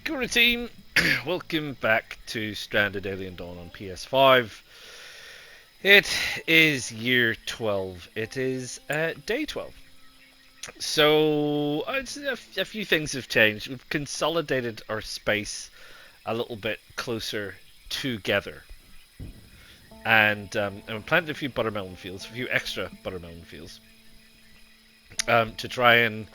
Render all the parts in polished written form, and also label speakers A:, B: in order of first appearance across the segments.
A: Guru team, welcome back to Stranded Alien Dawn on PS5. It is year 12. It is day 12. So a few things have changed. We've consolidated our space a little bit closer together, and we planted a few buttermelon fields, a few extra buttermelon fields, to try and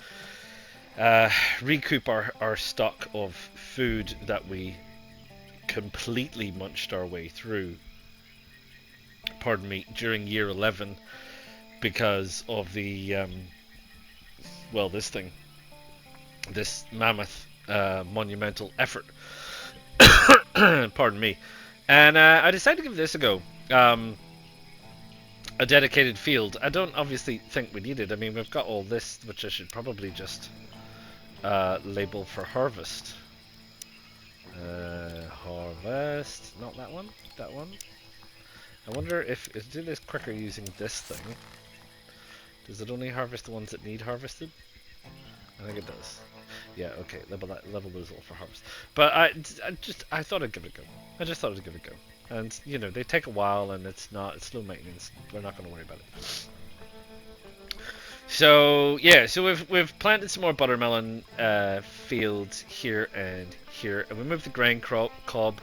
A: recoup our stock of food that we completely munched our way through, pardon me, during year 11 because of the this mammoth monumental effort. Pardon me. And I decided to give this a go. A dedicated field. I don't obviously think we need it. I mean, we've got all this, which I should probably just label for harvest. Harvest. Not that one. That one. I wonder if do this quicker using this thing. Does it only harvest the ones that need harvested? I think it does. Yeah, okay, level those all for harvest. But I thought I'd give it a go. I just thought I'd give it a go. And you know, they take a while, and it's slow maintenance. We're not going to worry about it. So yeah, so we've planted some more buttermelon fields here and here, and we moved the grain cob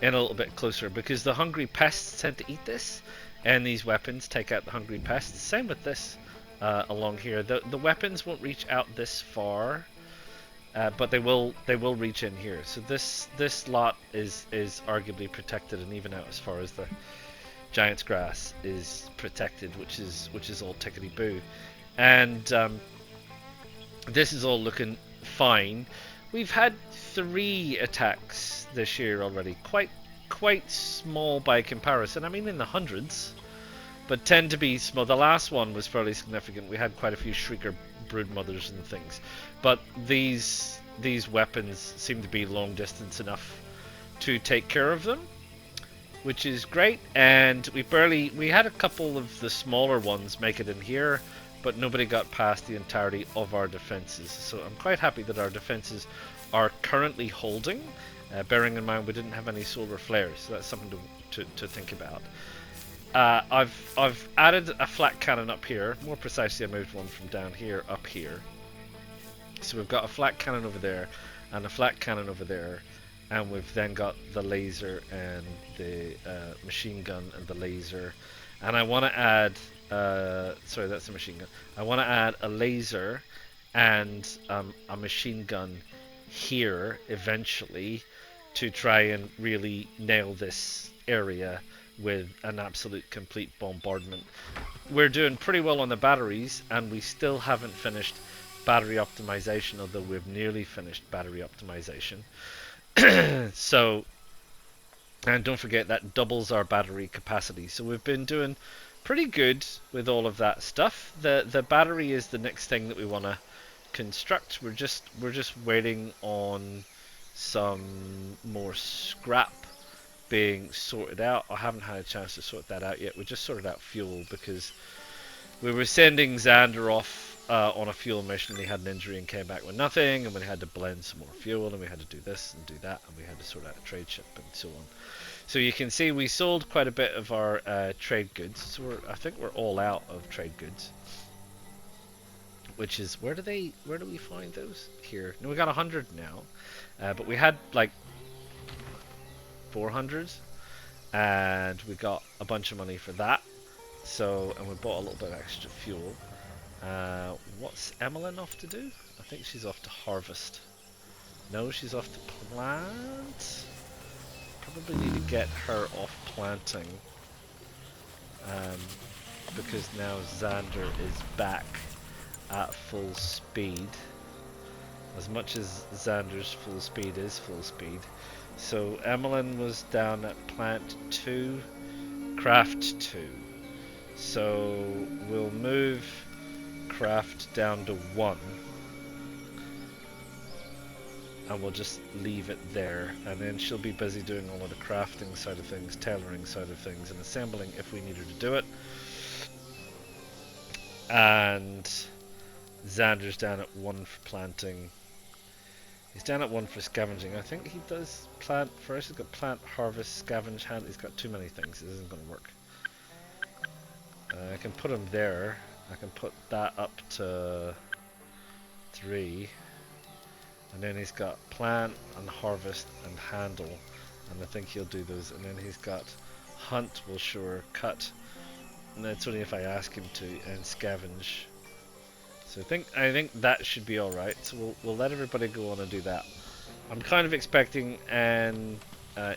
A: in a little bit closer because the hungry pests tend to eat this, and these weapons take out the hungry pests. Same with this along here. The weapons won't reach out this far, but they will reach in here. So this lot is arguably protected, and even out as far as the giant's grass is protected, which is all tickety boo. And this is all looking fine. We've had 3 attacks this year already, quite small by comparison. I mean, in the hundreds, but tend to be small. The last one was fairly significant. We had quite a few shrieker broodmothers and things, but these weapons seem to be long distance enough to take care of them, which is great. And we had a couple of the smaller ones make it in here, but nobody got past the entirety of our defenses. So I'm quite happy that our defenses are currently holding, bearing in mind we didn't have any solar flares, so that's something to think about. I've added a flat cannon up here. More precisely, I moved one from down here up here. So we've got a flat cannon over there and a flat cannon over there, and we've then got the laser and the machine gun and the laser. And I want to add sorry, that's a machine gun. I want to add a laser and a machine gun here eventually to try and really nail this area with an absolute complete bombardment. We're doing pretty well on the batteries, and we still haven't finished battery optimization, although we've nearly finished battery optimization. So, and don't forget that doubles our battery capacity. So we've been doing pretty good with all of that stuff. The battery is the next thing that we want to construct. We're just waiting on some more scrap being sorted out. I haven't had a chance to sort that out yet. We just sorted out fuel because we were sending Xander off on a fuel mission. He had an injury and came back with nothing, and we had to blend some more fuel, and we had to do this and do that, and we had to sort out a trade ship and so on. So you can see we sold quite a bit of our trade goods. So I think we're all out of trade goods. Which is, where do we find those? Here. No, we got 100 now. But we had like 400, and we got a bunch of money for that. So, and we bought a little bit of extra fuel. What's Emmeline off to do? I think she's off to harvest. No, she's off to plant. Probably need to get her off planting, because now Xander is back at full speed. As much as Xander's full speed is full speed. So Emmeline was down at plant 2, craft 2. So we'll move craft down to 1. And we'll just leave it there, and then she'll be busy doing all of the crafting side of things, tailoring side of things, and assembling if we need her to do it. And Xander's down at 1 for planting, He's down at 1 for scavenging. I think he does plant first. He's got plant, harvest, scavenge, hand. He's got too many things. This isn't going to work. I can put him there. I can put that up to 3. And then he's got plant and harvest and handle. And I think he'll do those. And then he's got hunt, will sure, cut. And that's only if I ask him to, and scavenge. So I think that should be all right. So we'll let everybody go on and do that. I'm kind of expecting an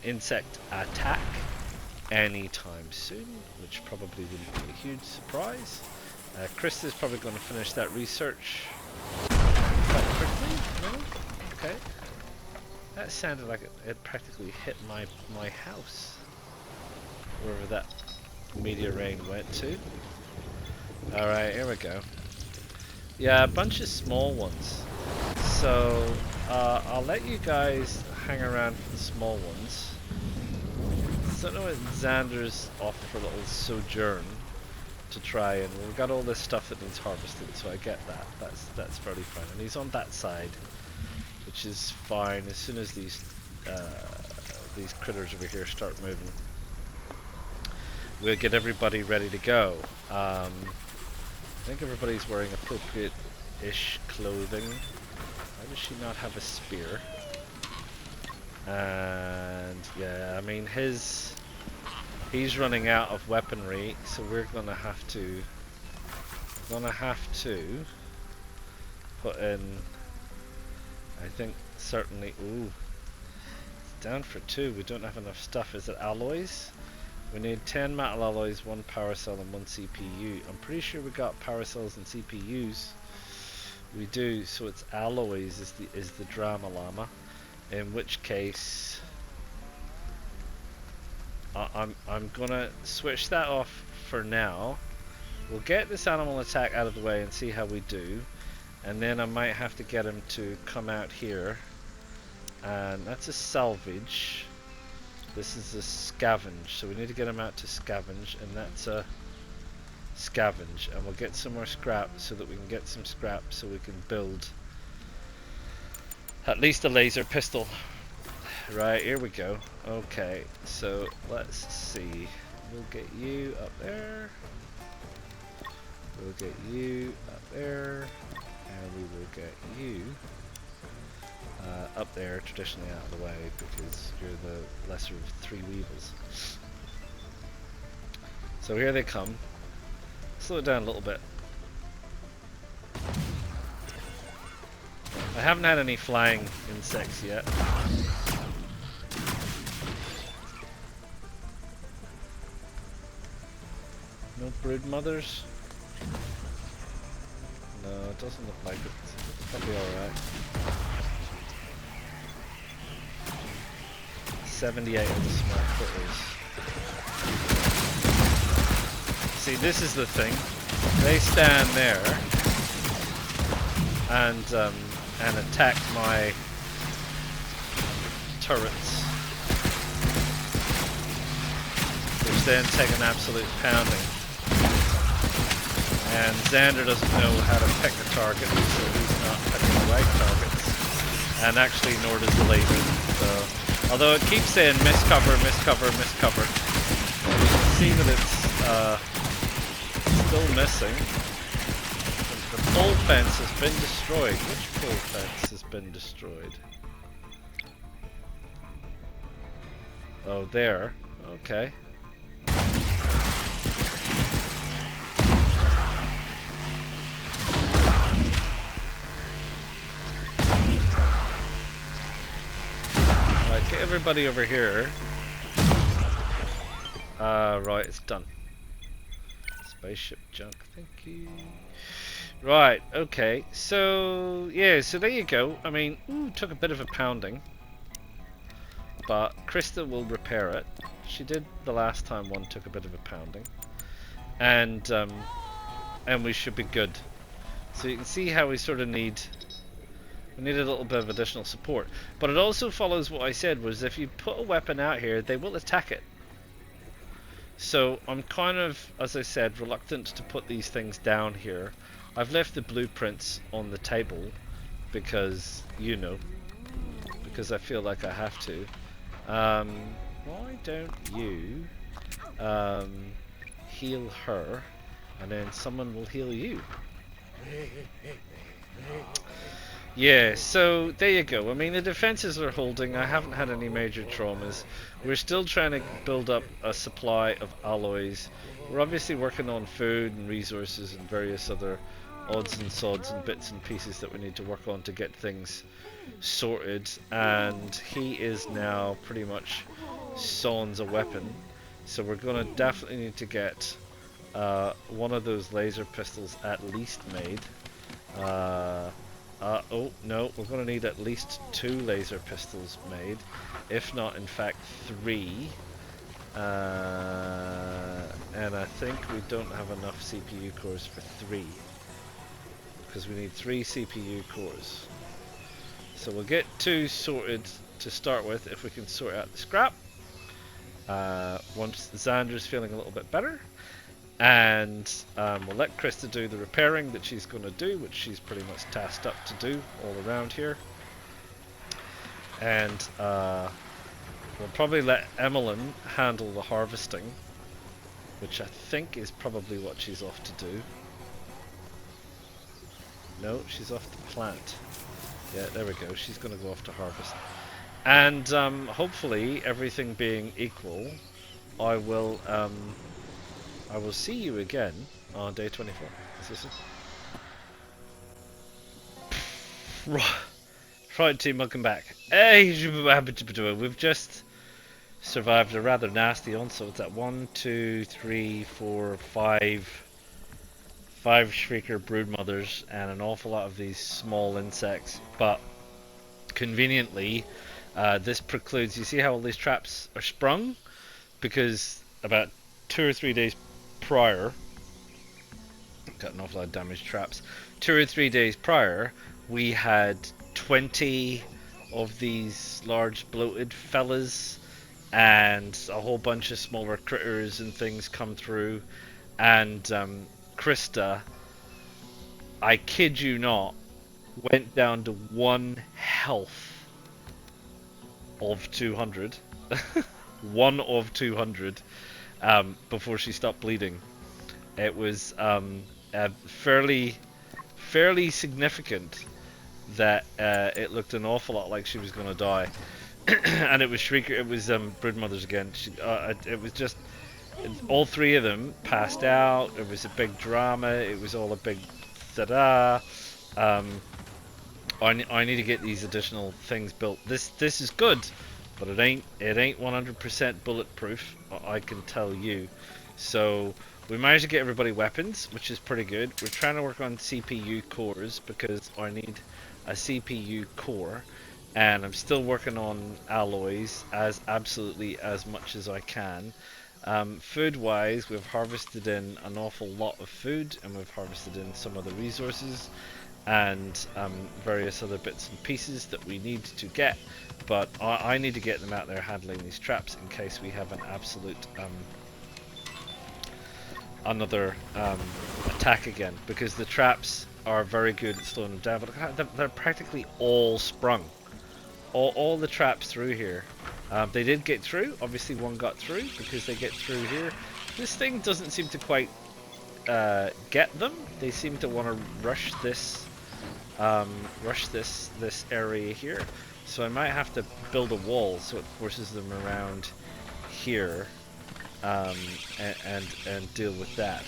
A: insect attack anytime soon, which probably wouldn't be a huge surprise. Chris is probably going to finish that research quite quickly. No? Okay. That sounded like it practically hit my house, wherever that meteor rain went to. All right, here we go. Yeah, a bunch of small ones. So I'll let you guys hang around for the small ones. So I don't know what Xander's off for a little sojourn to try, and we've got all this stuff that needs harvested, so I get that. That's fairly fine. And he's on that side, which is fine. As soon as these critters over here start moving, we'll get everybody ready to go. I think everybody's wearing appropriate-ish clothing. Why does she not have a spear? And yeah, I mean he's running out of weaponry, so we're gonna have to put in. I think certainly. Ooh, it's down for 2. We don't have enough stuff. Is it alloys? We need 10 metal alloys, 1 power cell, and 1 CPU. I'm pretty sure we got power cells and CPUs. We do, so it's alloys is the drama llama. In which case, I'm gonna switch that off for now. We'll get this animal attack out of the way and see how we do, and then I might have to get him to come out here. And that's a salvage. This is a scavenge, so we need to get him out to scavenge, and that's a scavenge, and we'll get some more scrap so that we can get some scrap so we can build at least a laser pistol. Right, here we go. Okay, so let's see. We'll get you up there. We'll get you up there, and we will get you up there, traditionally out of the way, because you're the lesser of 3 weevils. So here they come. Slow it down a little bit. I haven't had any flying insects yet. No brood mothers? No, it doesn't look like it. It's probably alright. 78 of the small critters. See, this is the thing. They stand there and attack my turrets, which then take an absolute pounding. And Xander doesn't know how to pick a target, so he's not picking the right targets. And actually, nor does the laser. So, although it keeps saying miss cover, miss cover, miss cover, you can see that it's still missing. The pole fence has been destroyed. Which pole fence has been destroyed? Oh, there. Okay. Alright, get everybody over here. Right, it's done. Spaceship junk, thank you. Right, okay, so yeah, so there you go. I mean, took a bit of a pounding, but Krista will repair it. She did the last time one took a bit of a pounding, and we should be good. So you can see how we sort of need a little bit of additional support. But it also follows what I said, was if you put a weapon out here, they will attack it. So I'm kind of, as I said, reluctant to put these things down here. I've left the blueprints on the table because, you know, because I feel like I have to. Why don't you heal her, and then someone will heal you? Yeah, so there you go. I mean, the defenses are holding. I haven't had any major traumas. We're still trying to build up a supply of alloys. We're obviously working on food and resources and various other odds and sods and bits and pieces that we need to work on to get things sorted. And he is now pretty much sans a weapon. So we're going to definitely need to get one of those laser pistols at least made. Oh no, we're going to need at least 2 laser pistols made, if not in fact 3. And I think we don't have enough CPU cores for 3, because we need 3 CPU cores. So we'll get 2 sorted to start with if we can sort out the scrap. Once Xander's feeling a little bit better. And we'll let Krista do the repairing that she's going to do, which she's pretty much tasked up to do all around here. And we'll probably let Emmeline handle the harvesting, which I think is probably what she's off to do. No, she's off to plant. Yeah, there we go. She's going to go off to harvest. And hopefully, everything being equal, I will see you again on day 24. Is this it? Right, team, welcome back. Hey, we've just survived a rather nasty onslaught. It's at 1, 2, 3, 4, 5 shrieker broodmothers and an awful lot of these small insects. But conveniently, this precludes. You see how all these traps are sprung? Because about 2 or 3 days prior, got an awful lot of damaged traps. 2 or 3 days prior, we had 20 of these large bloated fellas and a whole bunch of smaller critters and things come through. And Krista, I kid you not, went down to 1 health of 200. 1 of 200. Before she stopped bleeding. It was fairly significant that it looked an awful lot like she was going to die. And it was Shrieker, it was broodmothers again. It was just, all 3 of them passed out. It was a big drama. It was all a big ta-da. I need to get these additional things built. This is good, but it ain't 100% bulletproof, I can tell you. So we managed to get everybody weapons, which is pretty good. We're trying to work on CPU cores because I need a CPU core, and I'm still working on alloys absolutely as much as I can. Food wise, we've harvested in an awful lot of food, and we've harvested in some of the resources and various other bits and pieces that we need to get. But I need to get them out there handling these traps in case we have an absolute another attack again, because the traps are very good at slowing them down. But they're practically all sprung. All the traps through here. They did get through. Obviously, one got through because they get through here. This thing doesn't seem to quite get them. They seem to want to rush this area here. So I might have to build a wall so it forces them around here, and deal with that.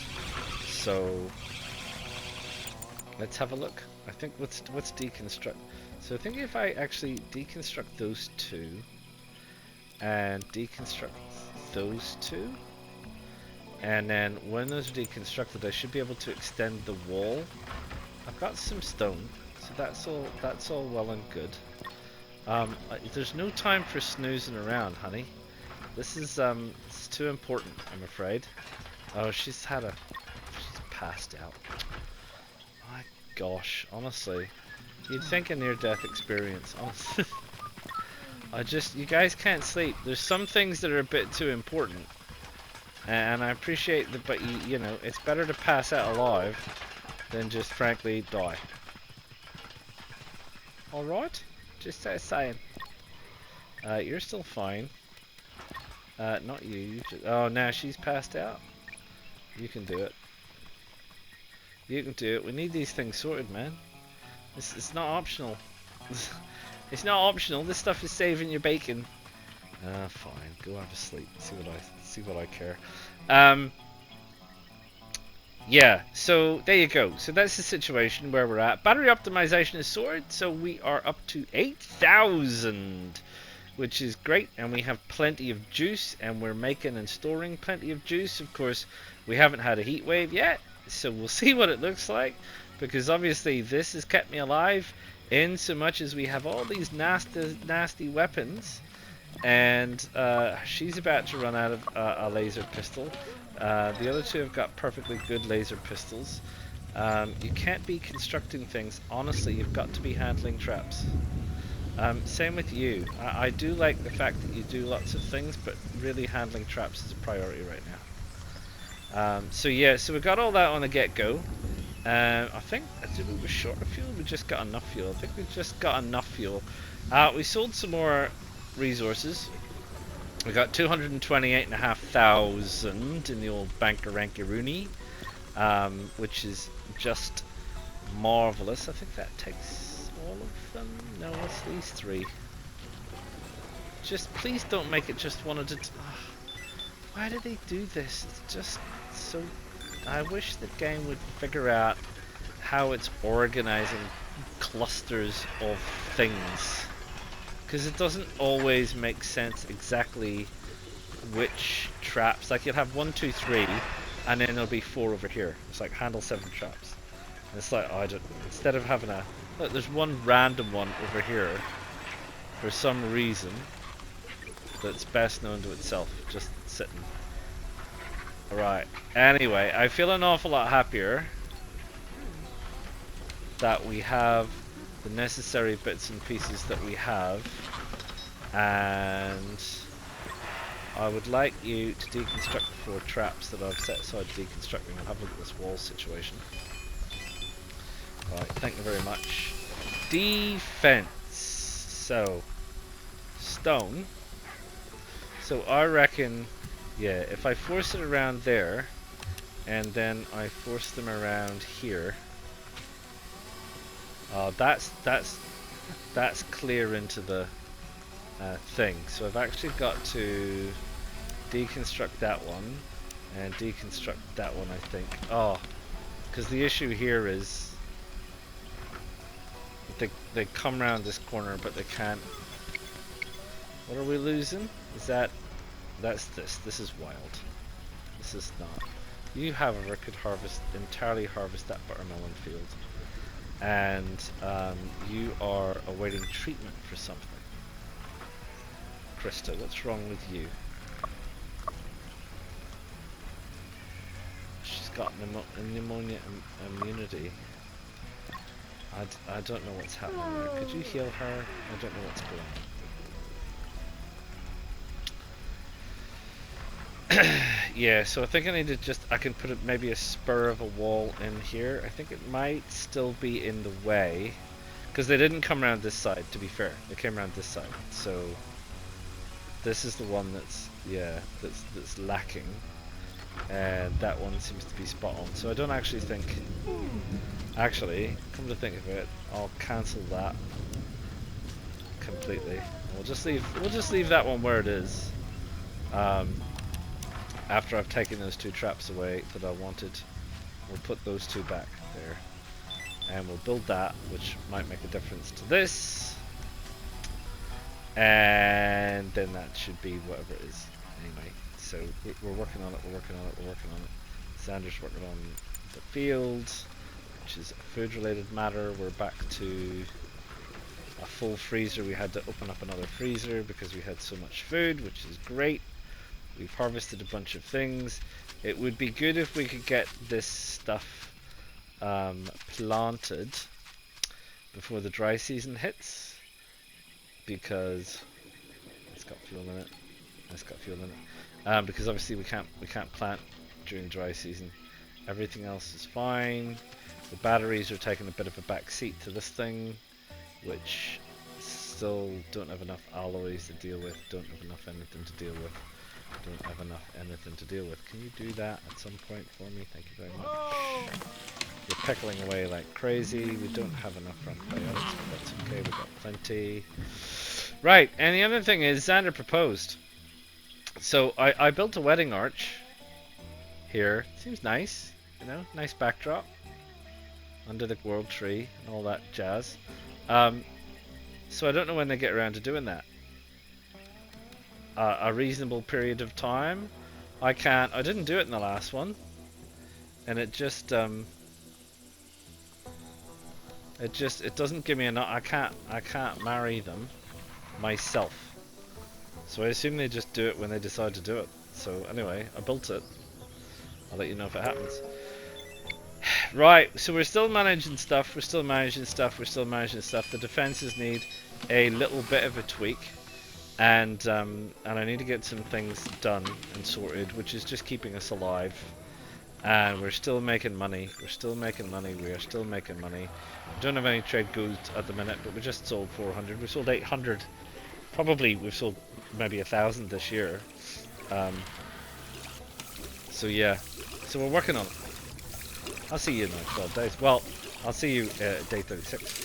A: So let's have a look. I think let's deconstruct. So I think if I actually deconstruct those 2 and deconstruct those 2, and then when those are deconstructed, I should be able to extend the wall. I've got some stone, so that's all well and good. There's no time for snoozing around, honey. This is it's too important, I'm afraid. Oh, she's passed out. My gosh, honestly, you'd think a near-death experience. Honestly, you guys can't sleep. There's some things that are a bit too important, and I appreciate that, but you know, it's better to pass out alive than just frankly die. All right, just saying. You're still fine. Not you. Oh, now she's passed out. You can do it. You can do it. We need these things sorted, man. It's not optional. It's not optional. This stuff is saving your bacon. Fine. Go have a sleep. See what I care. Yeah. So there you go. So that's the situation where we're at. Battery optimization is sorted. So we are up to 8,000, which is great, and we have plenty of juice, and we're making and storing plenty of juice. Of course, we haven't had a heat wave yet, so we'll see what it looks like, because obviously this has kept me alive in so much as we have all these nasty weapons, and she's about to run out of a laser pistol. The other two have got perfectly good laser pistols. You can't be constructing things. Honestly, you've got to be handling traps. Same with you. I do like the fact that you do lots of things, but really handling traps is a priority right now. So yeah, so we got all that on the get-go. I think, did we were short of fuel? We just got enough fuel. I think we just got enough fuel. We sold some more resources. We got 228,500 in the old Bankarankaroonie, which is just marvelous. I think that takes all of them. No, it's these three. Just please don't make it just one at a time. Why do they do this? It's just so. I wish the game would figure out how it's organizing clusters of things, because it doesn't always make sense exactly which traps. Like you'll have 1, 2, 3, and then there'll be 4 over here. It's like handle 7 traps. And it's like, oh, I don't. Instead of having a look, there's one random one over here for some reason that's best known to itself, just sitting. Alright, anyway, I feel an awful lot happier that we have the necessary bits and pieces that we have, and I would like you to deconstruct the 4 traps that I've set aside deconstructing. I'll have a look at this wall situation. Right, thank you very much. Defense. So, stone. So I reckon, yeah, if I force it around there, and then I force them around here, that's clear into the thing. So I've actually got to deconstruct that one, and deconstruct that one, I think. Oh, because the issue here is they come around this corner, but they can't. What are we losing? Is that... That's this. This is wild. This is not. You, however, could entirely harvest that buttermelon field. And you are awaiting treatment for something. Krista, what's wrong with you? She's got pneumonia immunity. I don't know what's happening there. Could you heal her? I don't know what's going on. Yeah, so I think I need to I can put maybe a spur of a wall in here. I think it might still be in the way, because they didn't come around this side, to be fair. They came around this side. So this is the one that's, yeah, that's lacking. And that one seems to be spot on. So I don't actually think... Actually, come to think of it, I'll cancel that completely. We'll just leave that one where it is. After I've taken those 2 traps away that I wanted, we'll put those 2 back there, and we'll build that, which might make a difference to this, and then that should be whatever it is. Anyway, so we're working on it. Sandra's working on the field, which is a food-related matter. We're back to a full freezer. We had to open up another freezer because we had so much food, which is great. We've harvested a bunch of things. It would be good if we could get this stuff planted before the dry season hits, because it's got fuel in it. Because obviously we can't plant during dry season. Everything else is fine. The batteries are taking a bit of a back seat to this thing, which still don't have enough alloys to deal with, don't have enough anything to deal with, don't have enough anything to deal with. Can you do that at some point for me? Thank you very much. You're pickling away like crazy. We don't have enough for antibiotics, but that's okay, we've got plenty. Right, and the other thing is Xander proposed. So I built a wedding arch here. Seems nice, you know, nice backdrop under the world tree and all that jazz. So I don't know when they get around to doing that. A reasonable period of time. I didn't do it in the last one, and it doesn't give me enough. I can't marry them myself. So I assume they just do it when they decide to do it. So anyway, I built it. I'll let you know if it happens. Right, so we're still managing stuff, we're still managing stuff. The defenses need a little bit of a tweak. And I need to get some things done and sorted, which is just keeping us alive. And we're still making money. We are still making money. We don't have any trade goods at the minute, but we just sold 400. We sold 800. Probably we've sold maybe 1,000 this year. So yeah. So we're working on it. I'll see you in like 12 days. Well, I'll see you day 36.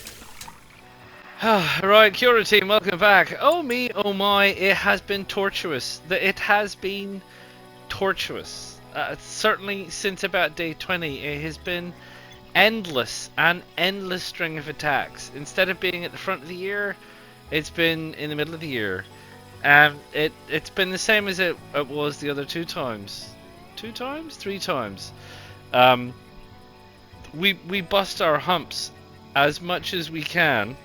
A: Right, Cura team, welcome back. Oh me, oh my, it has been tortuous. It has been tortuous. Certainly since about day 20, it has been endless, an endless string of attacks. Instead of being at the front of the year, it's been in the middle of the year. It's been the same as it was the other 2 times. 2 times? 3 times. We bust our humps as much as we can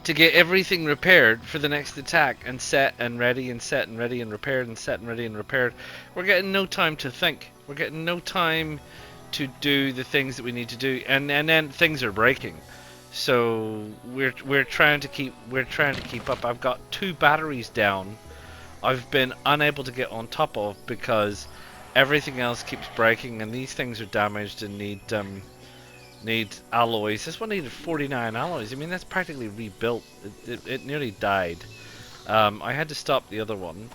A: to get everything repaired for the next attack, and set and ready and set and ready and repaired and set and ready and repaired. We're getting no time to think. We're getting no time to do the things that we need to do, and then things are breaking. So we're trying to keep up. I've got 2 batteries down. I've been unable to get on top of because everything else keeps breaking, and these things are damaged and need alloys. This one needed 49 alloys. I mean, that's practically rebuilt. It nearly died. I had to stop the other one.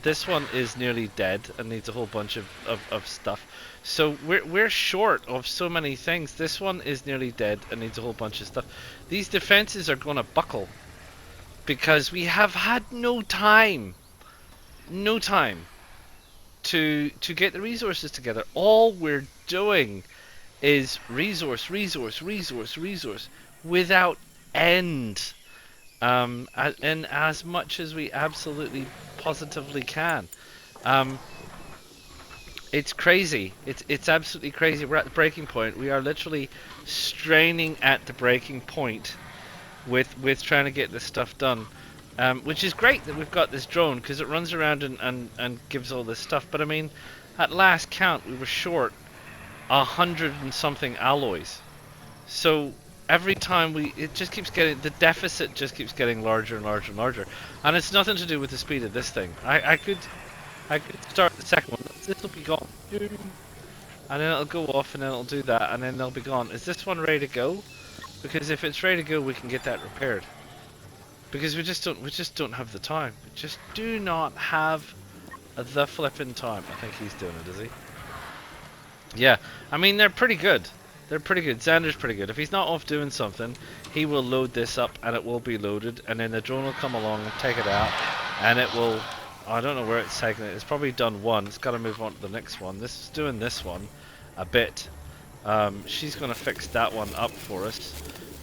A: This one is nearly dead and needs a whole bunch of stuff. So we're short of so many things. This one is nearly dead and needs a whole bunch of stuff. These defenses are going to buckle because we have had no time to get the resources together. All we're doing is resource without end, and as much as we absolutely positively can. It's crazy. It's absolutely crazy. We're at the breaking point. We are literally straining at the breaking point with trying to get this stuff done. Which is great that we've got this drone, because it runs around and gives all this stuff. But I mean, at last count, we were short 100 and something alloys. So every time the deficit just keeps getting larger and larger and larger. And it's nothing to do with the speed of this thing. I could start the second one. This will be gone. And then it'll go off, and then it'll do that, and then they'll be gone. Is this one ready to go? Because if it's ready to go, we can get that repaired. Because we just don't have the time. We just do not have the flipping time. I think he's doing it, is he? Yeah, I mean, they're pretty good. They're pretty good. Xander's pretty good. If he's not off doing something, he will load this up, and it will be loaded, and then the drone will come along and take it out, and it will... I don't know where it's taking it. It's probably done one. It's got to move on to the next one. This is doing this one a bit. She's going to fix that one up for us,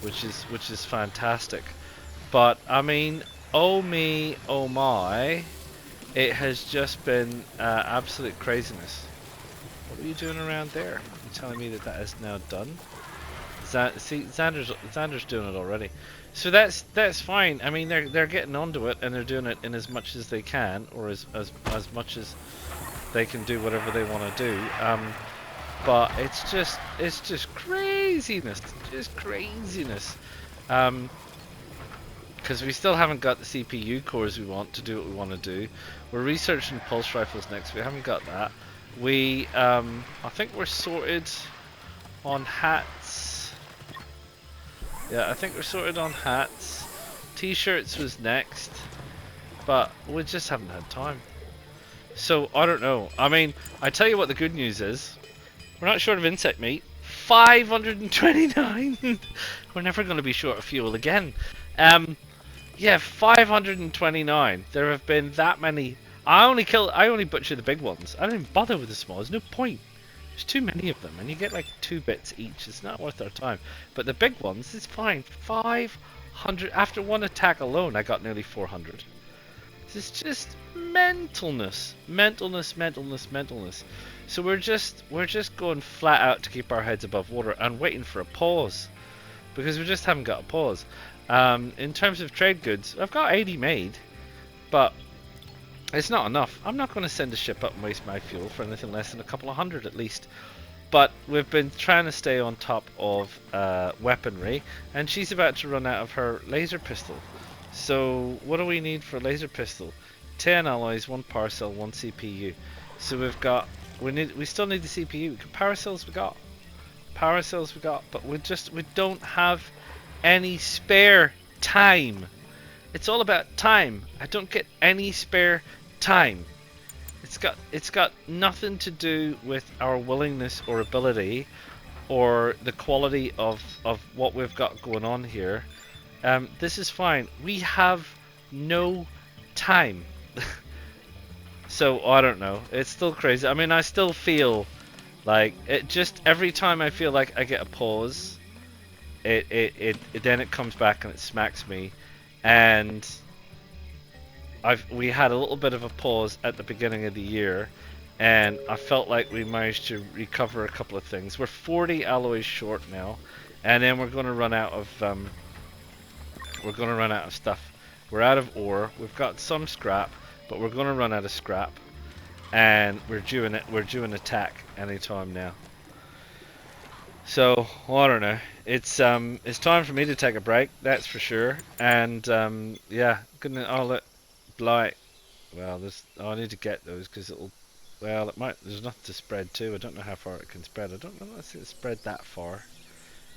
A: which is fantastic. But I mean, oh me, oh my, it has just been absolute craziness. What are you doing around there? You're telling me that is now done? See, Xander's doing it already. So that's fine. I mean, they're getting onto it, and they're doing it in as much as they can, or as much as they can do whatever they want to do. But it's just craziness, just craziness. Because we still haven't got the CPU cores we want to do what we want to do. We're researching pulse rifles next. We haven't got that. We I think we're sorted on hats. Yeah, I think we're sorted on hats. T-shirts was next, but we just haven't had time. So I don't know. I mean, I tell you what the good news is. We're not short of insect meat. 529. We're never going to be short of fuel again. Yeah, 529. There have been that many. I only butcher the big ones. I don't even bother with the small. There's no point. There's too many of them, and you get like 2 bits each. It's not worth our time. But the big ones, it's fine. 500. After one attack alone, I got nearly 400. This is just mentalness. So we're just going flat out to keep our heads above water and waiting for a pause, because we just haven't got a pause. In terms of trade goods, I've got 80 made, but it's not enough. I'm not going to send a ship up and waste my fuel for anything less than a couple of hundred at least. But we've been trying to stay on top of weaponry, and she's about to run out of her laser pistol. So what do we need for a laser pistol? 10 alloys, 1 power cell, 1 CPU. So we still need the CPU. Power cells we got. But we don't have any spare time. It's all about time. I don't get any spare time. It's got nothing to do with our willingness or ability or the quality of what we've got going on here. This is fine. We have no time. So I don't know. It's still crazy. I mean, I still feel like it. Just every time I feel like I get a pause, then it comes back and it smacks me. And we had a little bit of a pause at the beginning of the year, and I felt like we managed to recover a couple of things. We're 40 alloys short now, and then we're going to run out of stuff. We're out of ore. We've got some scrap, but we're going to run out of scrap, and we're due an attack anytime now. So I don't know. It's time for me to take a break. That's for sure. And yeah, I'll let Blight. Well, I need to get those because it'll. Well, it might. There's nothing to spread to. I don't know how far it can spread. I don't know if it's spread that far.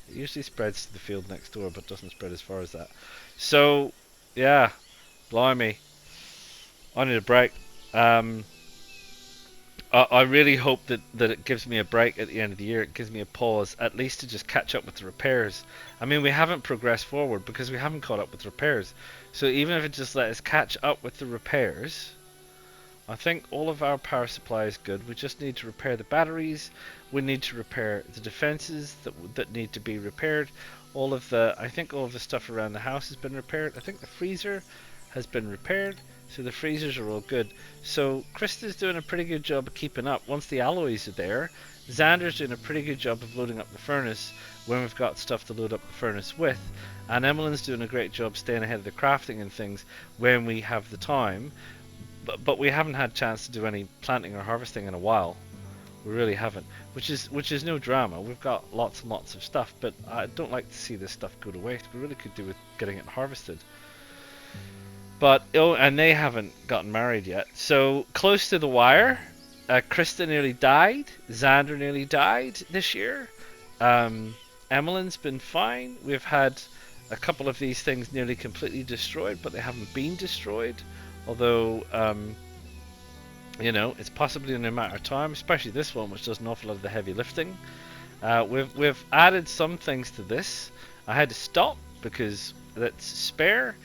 A: It usually spreads to the field next door, but doesn't spread as far as that. So yeah, blimey. I need a break. I really hope that it gives me a break at the end of the year. It gives me a pause, at least to just catch up with the repairs. I mean, we haven't progressed forward because we haven't caught up with repairs. So even if it just let us catch up with the repairs, I think all of our power supply is good. We just need to repair the batteries. We need to repair the defenses that need to be repaired. I think all of the stuff around the house has been repaired. I think the freezer has been repaired. So the freezers are all good. So Krista's doing a pretty good job of keeping up. Once the alloys are there, Xander's doing a pretty good job of loading up the furnace when we've got stuff to load up the furnace with. And Emmeline's doing a great job staying ahead of the crafting and things when we have the time. But we haven't had a chance to do any planting or harvesting in a while. We really haven't. Which is no drama. We've got lots and lots of stuff, but I don't like to see this stuff go to waste. We really could do with getting it harvested. But and they haven't gotten married yet. So close to the wire. Krista nearly died. Xander nearly died this year. Emmeline's been fine. We've had a couple of these things nearly completely destroyed, but they haven't been destroyed. Although, you know, it's possibly in a matter of time. Especially this one, which does an awful lot of the heavy lifting. We've added some things to this. I had to stop because that's spare.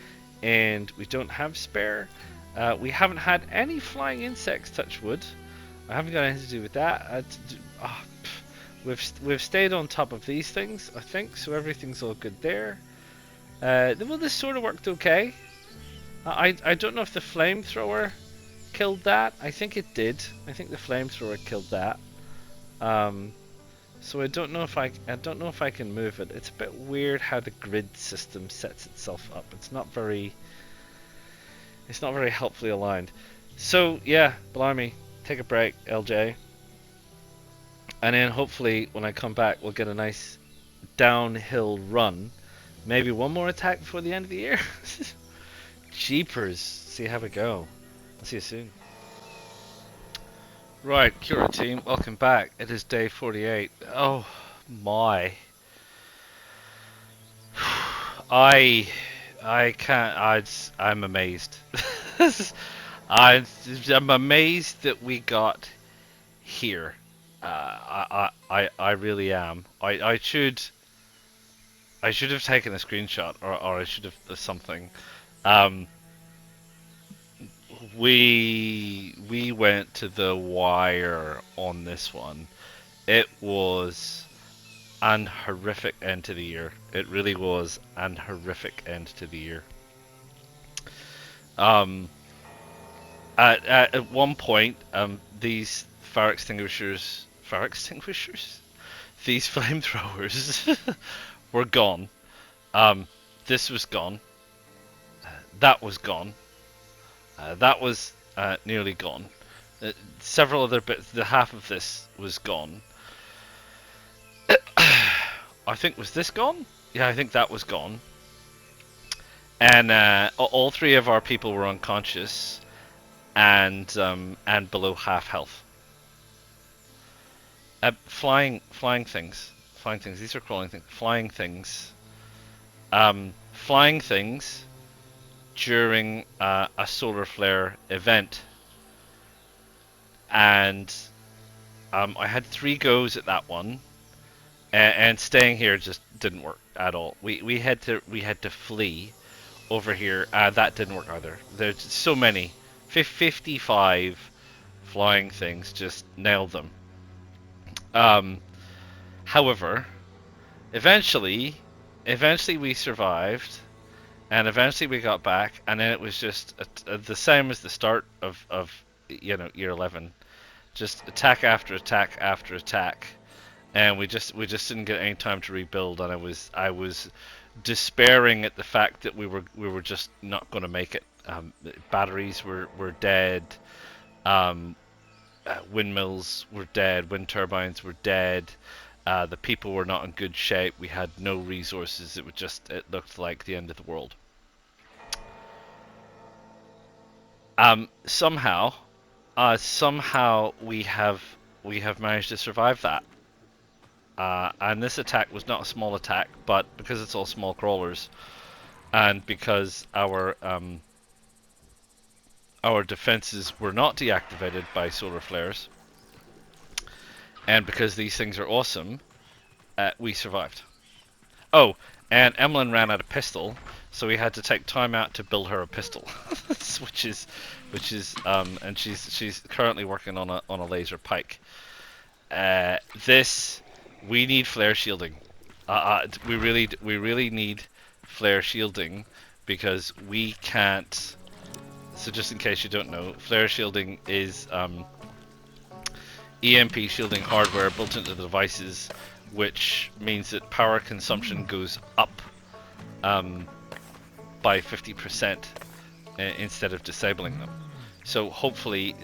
A: And we don't have spare. We haven't had any flying insects, touch wood. I haven't got anything to do with that. We've stayed on top of these things, I think, so everything's all good there. Well, this sort of worked okay. I don't know if the flamethrower killed that. I think it did. I think the flamethrower killed that. So I don't know if I can move it. It's a bit weird how the grid system sets itself up. It's not very helpfully aligned. So yeah, blimey, take a break, LJ. And then hopefully when I come back we'll get a nice downhill run. Maybe one more attack before the end of the year. Jeepers. See how we go. I'll see you soon. Right, Cura team, welcome back. It is day 48. Oh my. I can't. I'm amazed. I'm amazed that we got here. I really am. I should have taken a screenshot, or I should have something. Um, we went to the wire on this one. It was an horrific end to the year. It really was an horrific end to the year. Um, at one point, these fire extinguishers, these flamethrowers were gone. This was gone. That was gone. That was nearly gone. Several other bits. The half of this was gone. I think was this gone? Yeah, I think that was gone. And all three of our people were unconscious and below half health. Flying things. Flying things. These are crawling things. Flying things. Flying things during a solar flare event. And I had 3 goes at that one, and staying here just didn't work at all. We had to flee over here. That didn't work either. There's so many. 55 flying things, just nailed them. However, eventually we survived, and eventually we got back, and then it was just the same as the start of year 11, just attack after attack after attack, and we just didn't get any time to rebuild, and I was despairing at the fact that we were just not going to make it. Batteries were dead. Windmills were dead. Wind turbines were dead. The people were not in good shape. We had no resources. It looked like the end of the world. Somehow we have managed to survive that. And this attack was not a small attack, but because it's all small crawlers, and because our defenses were not deactivated by solar flares, and because these things are awesome, we survived. Oh, and Emlyn ran out of pistol, so we had to take time out to build her a pistol, which is, and she's currently working on a laser pike. We need flare shielding. We really need flare shielding, because we can't. So just in case you don't know, flare shielding is EMP shielding hardware built into the devices, which means that power consumption goes up by 50% instead of disabling them. So hopefully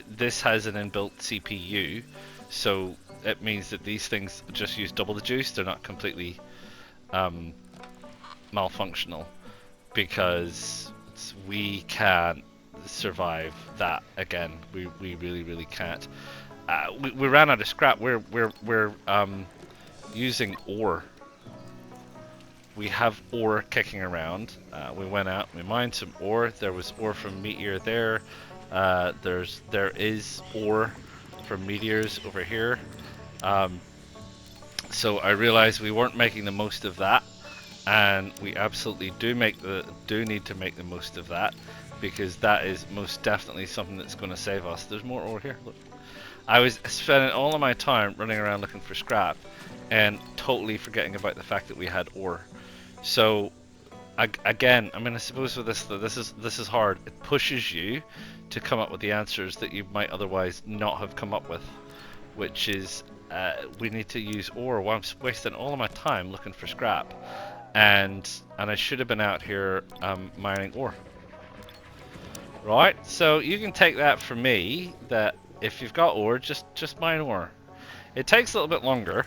A: this has an inbuilt CPU, so it means that these things just use double the juice. They're not completely malfunctional, because we can't survive that again. We really can't. We ran out of scrap. We're using ore. We have ore kicking around. We went out, we mined some ore. There was ore from meteor there. There is ore from meteors over here. So I realized we weren't making the most of that, and we absolutely do need to make the most of that, because that is most definitely something that's going to save us. There's more ore here. Look, I was spending all of my time running around looking for scrap, and totally forgetting about the fact that we had ore. So again, I mean, I suppose with this is hard. It pushes you to come up with the answers that you might otherwise not have come up with, which is we need to use ore. Well, I'm wasting all of my time looking for scrap, and I should have been out here mining ore. Right, so you can take that from me that if you've got ore, just mine ore. It takes a little bit longer,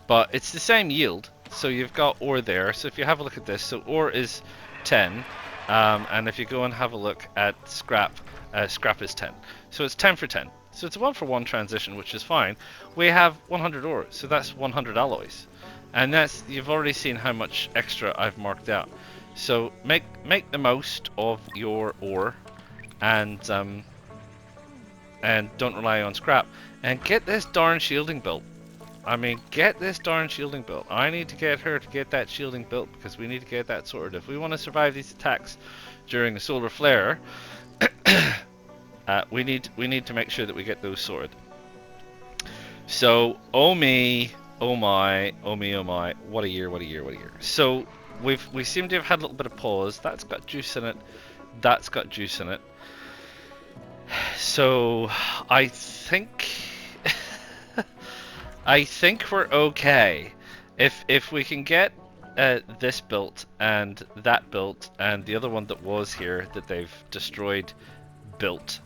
A: but it's the same yield. So you've got ore there. So if you have a look at this, so ore is 10, and if you go and have a look at scrap, scrap is 10. So it's 10 for 10. So it's a 1-for-1 transition, which is fine. We have 100 ore, so that's 100 alloys. And you've already seen how much extra I've marked out. So make the most of your ore, and don't rely on scrap, and get this darn shielding built. I mean, get this darn shielding built. I need to get her to get that shielding built because we need to get that sorted. If we want to survive these attacks during the solar flare, we need to make sure that we get those sorted. So, oh me, oh my, oh me, oh my, what a year, what a year, what a year. So we seem to have had a little bit of pause. That's got juice in it. That's got juice in it. So I think I think we're okay. If we can get this built and that built and the other one that was here that they've destroyed built,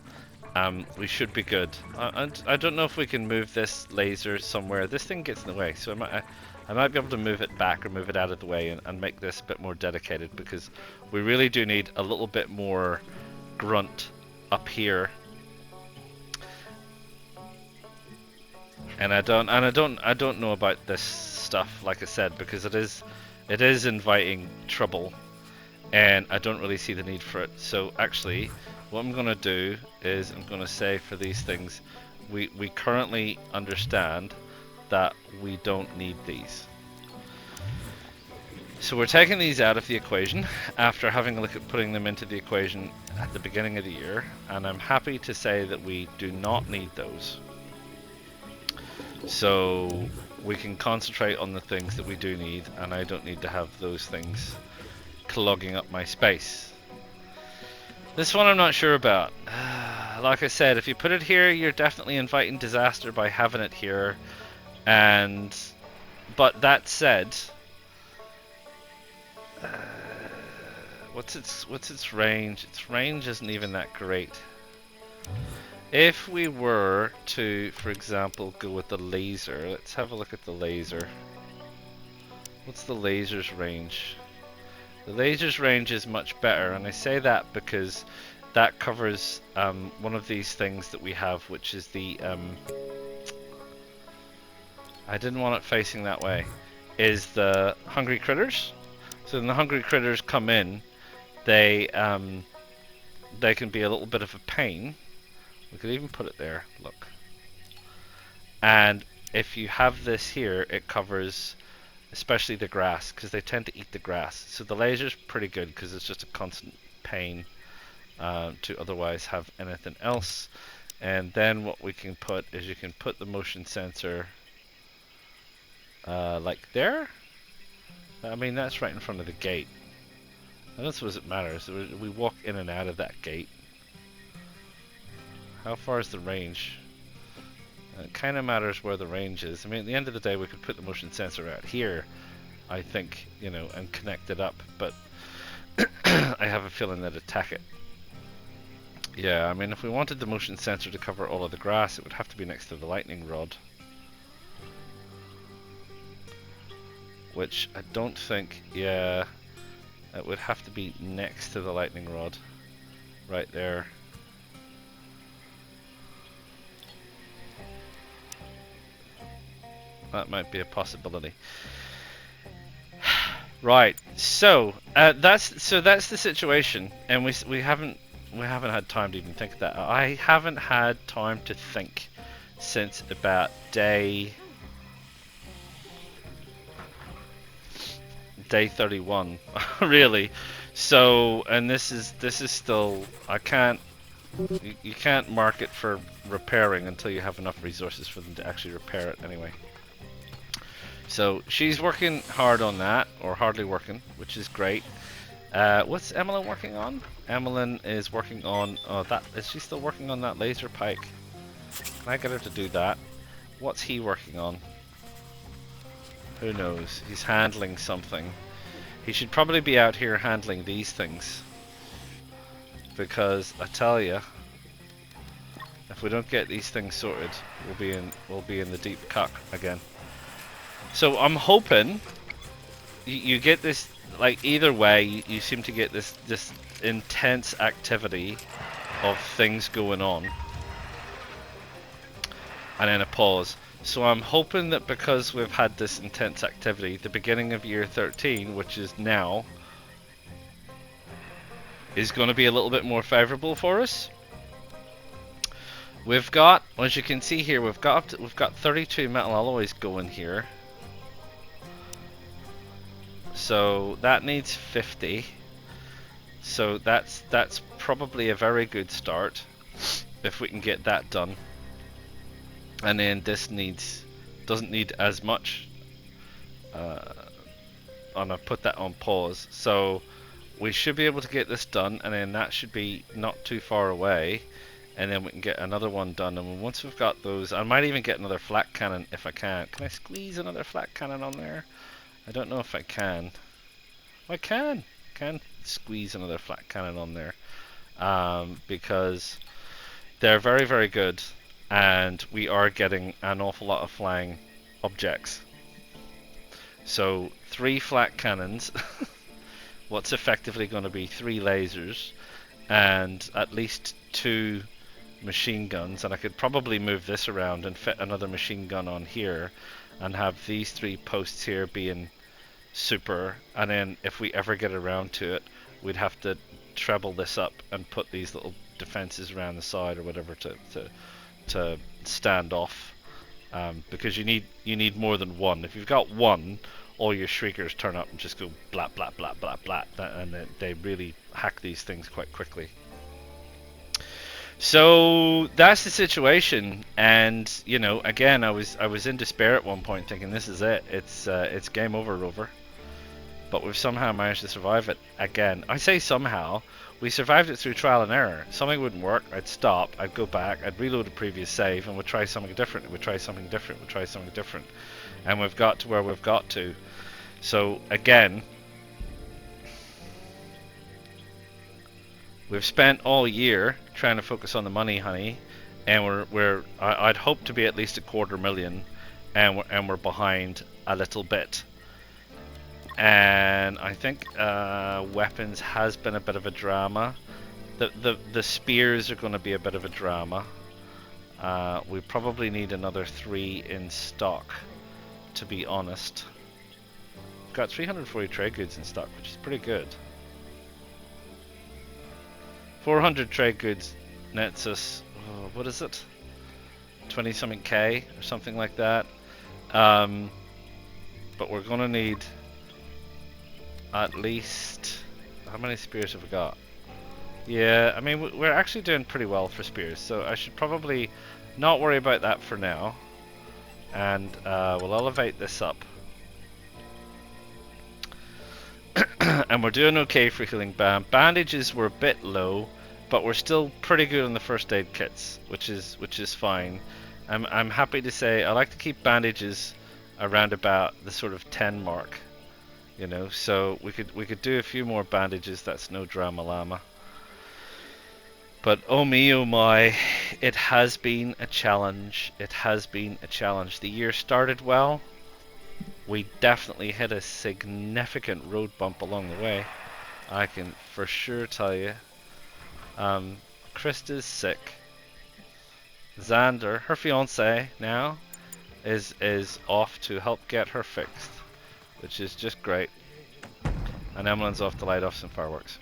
A: we should be good. I don't know if we can move this laser somewhere. This thing gets in the way, so I might be able to move it back or move it out of the way and make this a bit more dedicated, because we really do need a little bit more grunt up here. And I don't know about this stuff, like I said, because it is inviting trouble, and I don't really see the need for it. So actually, what I'm gonna do is I'm gonna say for these things, we currently understand that we don't need these. So we're taking these out of the equation after having a look at putting them into the equation at the beginning of the year, and I'm happy to say that we do not need those. So we can concentrate on the things that we do need, and I don't need to have those things clogging up my space. This one I'm not sure about. Like I said, if you put it here, you're definitely inviting disaster by having it here. But that said, what's its range? Its range isn't even that great. If we were to, for example, go with the laser, let's have a look at the laser. What's the laser's range? The laser's range is much better, and I say that because that covers one of these things that we have, which is the I didn't want it facing that way, is the hungry critters. So when the hungry critters come in, they can be a little bit of a pain. We could even put it there, look. And if you have this here, it covers especially the grass, because they tend to eat the grass. So the laser's pretty good because it's just a constant pain to otherwise have anything else. And then what we can put is you can put the motion sensor like there. I mean, that's right in front of the gate. I don't suppose it matters. We walk in and out of that gate. How far is the range? It kind of matters where the range is. I mean, at the end of the day, we could put the motion sensor out here, I think, you know, and connect it up, but I have a feeling they'd attack it. Yeah, I mean, if we wanted the motion sensor to cover all of the grass, it would have to be next to the lightning rod. Which I don't think, yeah, it would have to be next to the lightning rod, right there. That might be a possibility. Right, so that's the situation, and we haven't had time to even think of that. I haven't had time to think since about day 31, really. So, and this is still, you can't mark it for repairing until you have enough resources for them to actually repair it anyway. So she's working hard on that, or hardly working, which is great. What's Emmeline working on? Emmeline is working on, is she still working on that laser pike? Can I get her to do that? What's he working on? Who knows? He's handling something. He should probably be out here handling these things. Because I tell you, if we don't get these things sorted, we'll be in the deep cuck again. So I'm hoping you get this, like, either way, you seem to get this intense activity of things going on, and then a pause. So I'm hoping that because we've had this intense activity, the beginning of year 13, which is now, is going to be a little bit more favorable for us. We've got, as you can see here, we've got 32 metal alloys going here. So that needs 50. So that's probably a very good start if we can get that done. And then this doesn't need as much. And I put that on pause. So we should be able to get this done, and then that should be not too far away. And then we can get another one done. And once we've got those, I might even get another flak cannon if I can. Can I squeeze another flak cannon on there? I don't know if I can. I can squeeze another flak cannon on there, because they're very, very good, and we are getting an awful lot of flying objects. So 3 flak cannons, what's effectively going to be 3 lasers, and at least 2 machine guns, and I could probably move this around and fit another machine gun on here, and have these 3 posts here being super, and then if we ever get around to it, we'd have to treble this up and put these little defenses around the side or whatever to stand off, because you need more than one. If you've got one, all your shriekers turn up and just go blat blat blat blat blat, and they really hack these things quite quickly. So that's the situation, and you know, again, I was in despair at one point, thinking this is it. It's game over, Rover. But we've somehow managed to survive it again. I say somehow. We survived it through trial and error. Something wouldn't work, I'd stop, I'd go back, I'd reload a previous save, and we'd try something different, we'd try something different, we'd try something different. And we've got to where we've got to. So again, we've spent all year trying to focus on the money, honey, and I'd hope to be at least $250,000, and we're behind a little bit. And I think weapons has been a bit of a drama. The spears are going to be a bit of a drama. We probably need another 3 in stock, to be honest. We've got 340 trade goods in stock, which is pretty good. 400 trade goods nets us, what is it? 20 something K or something like that. But we're going to need at least, how many spears have we got? Yeah, I mean, we're actually doing pretty well for spears, so I should probably not worry about that for now. And we'll elevate this up. And we're doing okay for healing band. Bandages were a bit low, but we're still pretty good on the first aid kits, which is fine. I'm happy to say I like to keep bandages around about the sort of 10 mark. You know, so we could do a few more bandages. That's no drama llama. But oh me, oh my, it has been a challenge. It has been a challenge. The year started well. We definitely hit a significant road bump along the way. I can for sure tell you. Krista's sick. Xander, her fiance now, is off to help get her fixed, which is just great. And Emily's off to light off some fireworks.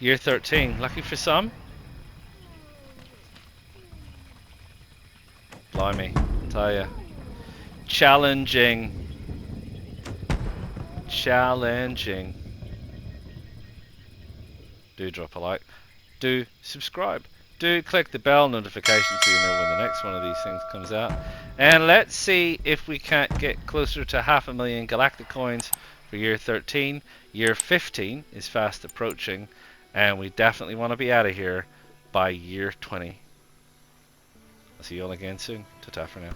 A: Year 13, lucky for some. Blimey, I tell ya. Challenging. Challenging. Do drop a like. Do subscribe. Do click the bell notification so you know when the next one of these things comes out. And let's see if we can't get closer to 500,000 galactic coins for year 13. Year 15 is fast approaching, and we definitely want to be out of here by year 20. I'll see you all again soon. Ta-ta for now.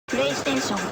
A: PlayStation